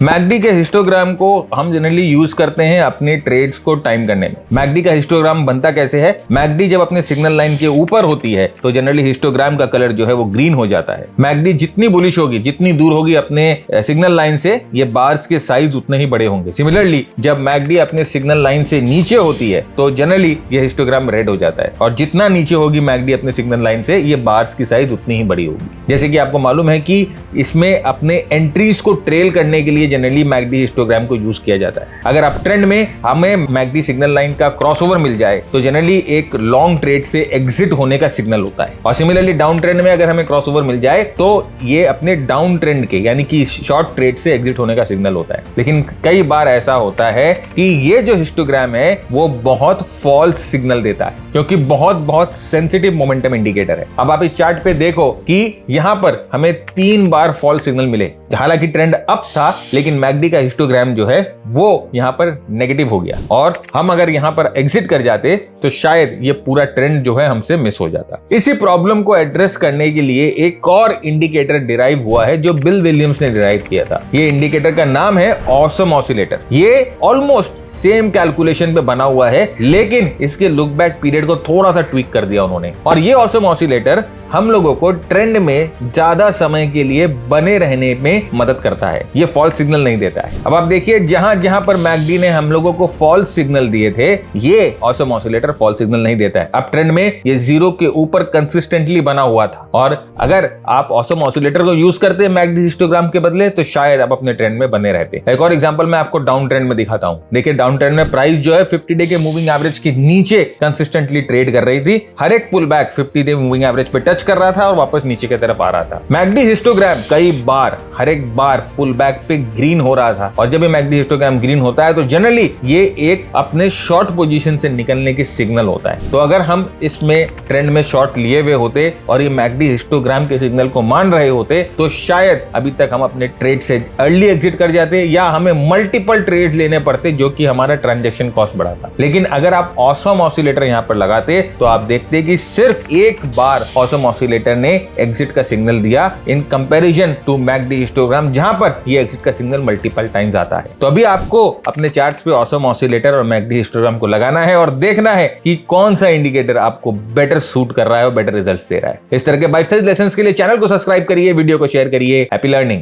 McD के histogram को हम जनरली यूज करते हैं अपने ट्रेड्स को टाइम करने में। मैकडी का हिस्टोग्राम बनता कैसे है? मैकडी जब अपने सिग्नल लाइन के ऊपर होती है तो जनरली हिस्टोग्राम का कलर जो है वो ग्रीन हो जाता है। मैकडी जितनी बुलिश होगी, जितनी दूर होगी अपने सिग्नल लाइन से, ये बार्स के साइज उतने ही बड़े होंगे। सिमिलरली जब मैकडी अपने सिग्नल लाइन से नीचे होती है तो जनरली ये हिस्टोग्राम रेड हो जाता है, और जितना नीचे होगी मैकडी अपने सिग्नल लाइन से, ये बार्स की साइज उतनी ही बड़ी होगी। जैसे कि आपको मालूम है कि इसमें अपने एंट्रीज को ट्रेल करने के लिए जनरली मैकडी हिस्टोग्राम को यूज किया जाता है। अगर अप ट्रेंड में हमें मैकडी सिग्नल लाइन का क्रॉसओवर मिल जाए तो जनरली एक लॉन्ग ट्रेड से एग्जिट होने का सिग्नल होता है, और सिमिलरली डाउन ट्रेंड में अगर हमें क्रॉसओवर मिल जाए तो ये अपने डाउन ट्रेंड के यानी कि शॉर्ट ट्रेड से एग्जिट होने का सिग्नल होता है। लेकिन कई बार ऐसा होता है कि ये जो हिस्टोग्राम है वो बहुत फॉल्स सिग्नल देता है, क्योंकि बहुत सेंसिटिव मोमेंटम इंडिकेटर है। अब आप इस चार्ट पे देखो कि यहां पर हमें 3 बार फॉल्स सिग्नल मिले। हालांकि ट्रेंड अप था, लेकिन मैकडी का हिस्टोग्राम जो है वो यहां पर नेगेटिव हो गया, और हम अगर यहां पर एग्जिट कर जाते तो शायद ये पूरा ट्रेंड जो है हमसे मिस हो जाता। इसी प्रॉब्लम को एड्रेस करने के लिए एक और इंडिकेटर डिराइव हुआ है जो बिल विलियम्स ने डिराइव किया था। ये इंडिकेटर का नाम है ऑसम ऑसिलेटर। ये ऑलमोस्ट सेम कैलकुलेशन पे बना हुआ है, लेकिन इसके लुक बैक पीरियड को थोड़ा सा ट्वीक कर दिया उन्होंने। और ये ऑसम ऑसिलेटर हम लोगों को ट्रेंड में ज्यादा समय के लिए बने रहने में मदद करता है, ये फॉल्स सिग्नल नहीं देता है। अब आप देखिए, जहां जहां पर मैकडी ने हम लोगों को फॉल्स सिग्नल दिए थे, ये ऑसम ऑसिलेटर फॉल्स सिग्नल नहीं देता है। अब ट्रेंड में ये जीरो के ऊपर कंसिस्टेंटली बना हुआ था, और अगर आप ऑसम ऑसिलेटर को यूज करते हैं मैकडी हिस्टोग्राम के बदले तो शायद आप अपने ट्रेंड में बने रहते। एक और एग्जांपल मैं आपको डाउन ट्रेंड में दिखाता हूं। देखिए, डाउन ट्रेंड में प्राइस जो है 50 डे के मूविंग एवरेज के नीचे कंसिस्टेंटली ट्रेड कर रही थी। हर एक pull back 50 day moving average पे टच कर रहा था और वापस नीचे की तरफ आ रहा था। मैकडी हिस्टोग्राम कई बार, हर एक बार पुल बैक पे ग्रीन हो रहा था, और जब ये मैकडी हिस्टोग्राम ग्रीन होता है तो जनरली ये एक अपने शॉर्ट पोजीशन से निकलने की सिग्नल होता है। तो अगर हम इसमें ट्रेंड में शॉर्ट लिए हुए होते और ये मैकडी हिस्टोग्राम के सिग्नल को मान रहे होते तो शायद अभी तक हम अपने ट्रेड से अर्ली एग्जिट कर जाते, या हमें मल्टीपल ट्रेड लेने पड़ते, जो कि हमारा ट्रांजैक्शन कॉस्ट बढ़ाता। लेकिन अगर आप ऑसम ऑसिलेटर यहां पर लगाते तो आप देखते कि सिर्फ एक बार ऑसम ऑसिलेटर ने एग्जिट का सिग्नल दिया in comparison to MACD histogram, जहां पर ये एग्जिट का सिग्नल मल्टीपल टाइम्स आता है। तो अभी आपको अपने चार्ट्स पे ऑसम ऑसिलेटर और मैकडी हिस्टोग्राम को लगाना है और देखना है कि कौन सा इंडिकेटर आपको बेटर सूट कर रहा है और बेटर रिजल्ट्स दे रहा है। इस तरह के बाइट साइज लेसंस के लिए चैनल को सब्सक्राइब करिए, वीडियो को शेयर करिए। Happy learning.